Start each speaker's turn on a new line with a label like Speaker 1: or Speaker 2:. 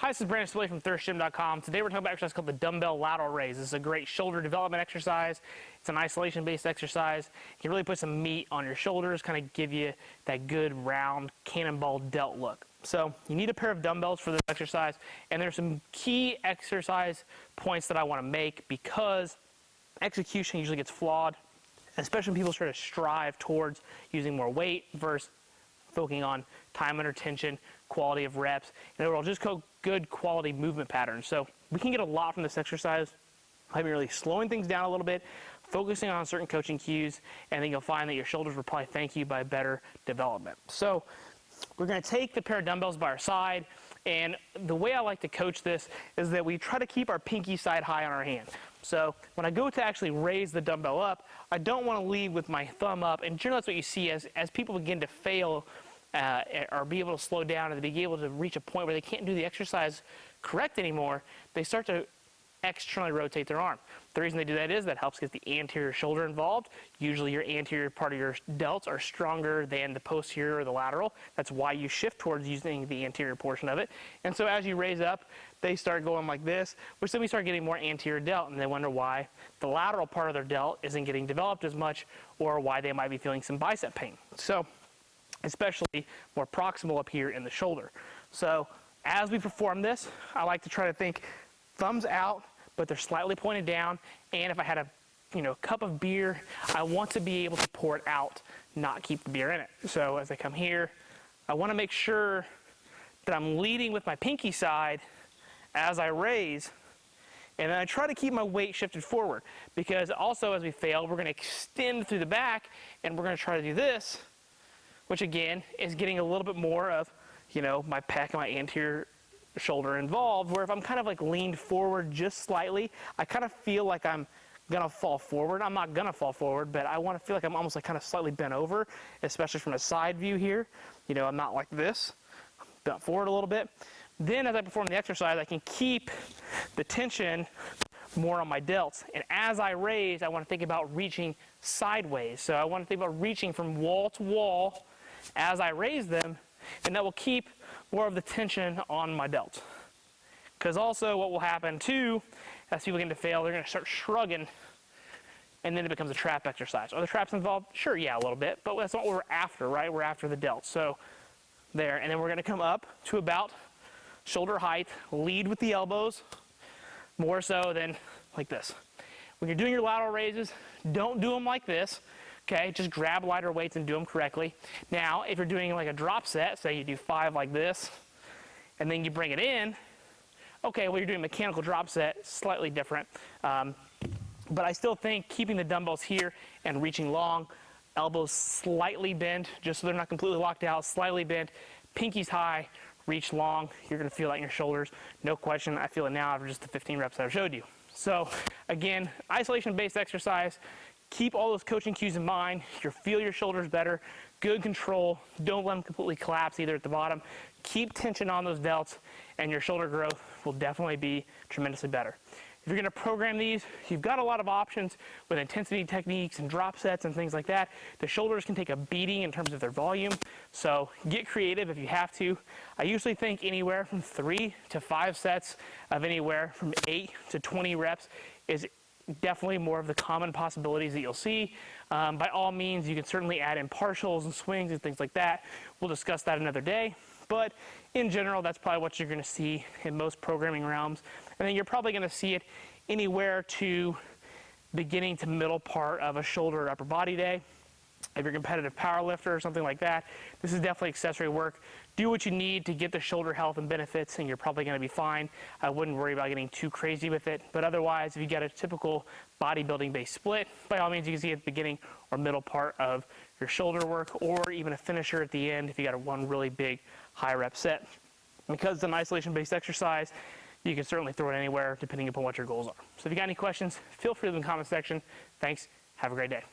Speaker 1: Hi, this is Brandon Spillane from thirstgym.com. Today we're talking about an exercise called the dumbbell lateral raise. This is a great shoulder development exercise. It's an isolation-based exercise. You can really put some meat on your shoulders, kind of give you that good round cannonball delt look. So you need a pair of dumbbells for this exercise, and there's some key exercise points that I want to make because execution usually gets flawed, especially when people try to strive towards using more weight versus focusing on time under tension, quality of reps, and overall just good quality movement patterns. So we can get a lot from this exercise by really slowing things down a little bit, focusing on certain coaching cues, and then you'll find that your shoulders will probably thank you by better development. So we're going to take the pair of dumbbells by our side, and the way I like to coach this is that we try to keep our pinky side high on our hand. So when I go to actually raise the dumbbell up, I don't want to lead with my thumb up, and generally that's what you see as people begin to fail or be able to slow down and be able to reach a point where they can't do the exercise correct anymore, they start to externally rotate their arm. The reason they do that is that helps get the anterior shoulder involved. Usually your anterior part of your delts are stronger than the posterior or the lateral. That's why you shift towards using the anterior portion of it. And so as you raise up, they start going like this, which then we start getting more anterior delt, and they wonder why the lateral part of their delt isn't getting developed as much, or why they might be feeling some bicep pain. So especially more proximal up here in the shoulder. So as we perform this, I like to try to think thumbs out, but they're slightly pointed down. And if I had a cup of beer, I want to be able to pour it out, not keep the beer in it. So as I come here, I want to make sure that I'm leading with my pinky side as I raise, and then I try to keep my weight shifted forward, because also as we fail, we're going to extend through the back, and we're going to try to do this, which again is getting a little bit more of, my pec and my anterior shoulder involved, where if I'm kind of like leaned forward just slightly, I kind of feel like I'm gonna fall forward. I'm not gonna fall forward, but I want to feel like I'm almost like kind of slightly bent over, especially from a side view here. I'm not like this, bent forward a little bit. Then as I perform the exercise, I can keep the tension more on my delts. And as I raise, I want to think about reaching sideways. So I want to think about reaching from wall to wall as I raise them, and that will keep more of the tension on my delts. Because also what will happen too, as people begin to fail, they're going to start shrugging, and then it becomes a trap exercise. Are the traps involved? Sure, yeah, a little bit, but that's not what we're after, right? We're after the delts. So there, and then we're going to come up to about shoulder height, lead with the elbows, more so than like this. When you're doing your lateral raises, don't do them like this. Okay, just grab lighter weights and do them correctly. Now, if you're doing like a drop set, say you do 5 like this, and then you bring it in, okay, well, you're doing a mechanical drop set, slightly different. But I still think keeping the dumbbells here and reaching long, elbows slightly bent, just so they're not completely locked out, slightly bent, pinkies high, reach long, you're gonna feel that in your shoulders. No question, I feel it now after just the 15 reps that I showed you. So again, isolation-based exercise. Keep all those coaching cues in mind. You'll feel your shoulders better. Good control. Don't let them completely collapse either at the bottom. Keep tension on those delts, and your shoulder growth will definitely be tremendously better. If you're going to program these, you've got a lot of options with intensity techniques and drop sets and things like that. The shoulders can take a beating in terms of their volume, so get creative if you have to. I usually think anywhere from 3 to 5 sets of anywhere from 8 to 20 reps is definitely more of the common possibilities that you'll see. By all means, you can certainly add in partials and swings and things like that. We'll discuss that another day. But in general, that's probably what you're going to see in most programming realms. And then you're probably going to see it anywhere to beginning to middle part of a shoulder or upper body day. If you're a competitive power lifter or something like that, this is definitely accessory work. Do what you need to get the shoulder health and benefits, and you're probably going to be fine. I wouldn't worry about getting too crazy with it. But otherwise, if you got a typical bodybuilding-based split, by all means, you can see at the beginning or middle part of your shoulder work, or even a finisher at the end if you got one really big high rep set. Because it's an isolation-based exercise, you can certainly throw it anywhere depending upon what your goals are. So if you got any questions, feel free to leave in the comment section. Thanks. Have a great day.